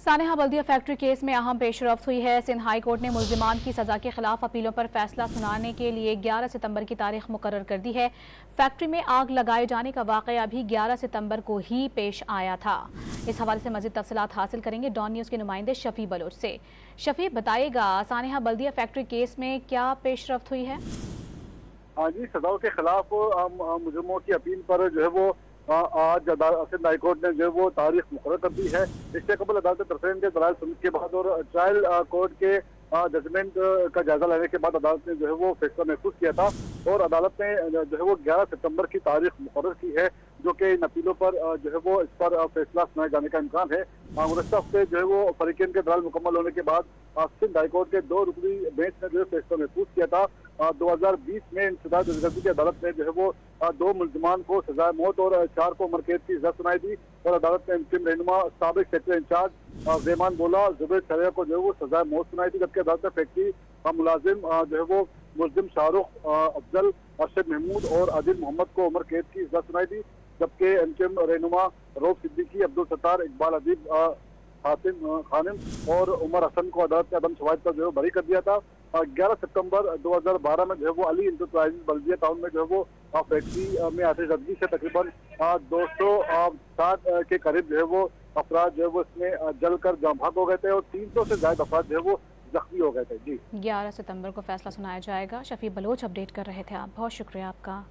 सानेहा बल्दिया factory case में अहम पेशरफ्त हुई है। सिंध हाई कोर्ट ने मुल्जिमान की सजा के खिलाफ अपीलों पर फैसला सुनाने के लिए 11 सितंबर की तारीख मुकर्रर कर दी है। फैक्ट्री में आग लगाए जाने का वाकया भी 11 सितंबर को ही पेश आया था। इस हवाले से मजीद तफसीलात हासिल करेंगे डॉन न्यूज़ के नुमाइंदे शफी बलोच से। शफी, बताइएगा सानेहा बल्दिया फैक्ट्री केस में क्या पेशरफ्त हुई है? हाँ जी, सजाओं के खिलाफ मुजरिमों की अपील पर जो है वो आज सिंध हाई कोर्ट ने जो है वो तारीख मुकर्रर कर दी है। इससे कबल अदालत तरफेन के दलाल सुनने के बाद और ट्रायल कोर्ट के जजमेंट का जायजा लेने के बाद अदालत ने जो है वो फैसला महफूज किया था और अदालत ने जो है वो 11 सितंबर की तारीख मुकर्रर की है, जो कि इन अपीलों पर जो है वो इस पर फैसला सुनाए जाने का इम्कान है। गुज़श्ता हफ्ते जो है वो फरीकैन के दलाल मुकम्मल होने के बाद सिंध हाई कोर्ट के 2 रुकनी बेंच ने जो है फैसला महफूज किया था। 2020 में इंसदाद दहशतगर्दी की अदालत ने जो है वो 2 मुल्जिमान को सजाए मौत और 4 को उम्र कैद की सजा सुनाई दी और अदालत ने अंतिम रहनुमा साबिक सेक्रेटरी इंचार्ज रेमान बोला जुबैर शरिया को जो है वो सजाए मौत सुनाई थी, जबकि अदालत ने फैक्ट्री मुलाजिम जो है वो मुल्जिम शाहरुख अफजल अरशद महमूद और आदिल मोहम्मद को उम्र कैद की सजा सुनाई दी, जबकि अंतिम रहनुमा रऊफ सिद्दीकी, अब्दुल सत्तार, इकबाल अदीब, हातिम खानिम और उमर हसन को अदालत ने अदम शवाहिद पर जो है बरी कर दिया था। 11 सितंबर 2012 में जो है वो अली इंटरप्राइजेज बल्दिया टाउन में जो है वो फैक्ट्री में आतिशबाजी से तकरीबन 260 के करीब जो है वो अफराद जो है वो इसमें जलकर जाम भाग हो गए थे और 300 से ज्यादा अफराद जो है वो जख्मी हो गए थे। जी, 11 सितंबर को फैसला सुनाया जाएगा। शफी बलोच अपडेट कर रहे थे आप, बहुत शुक्रिया आपका।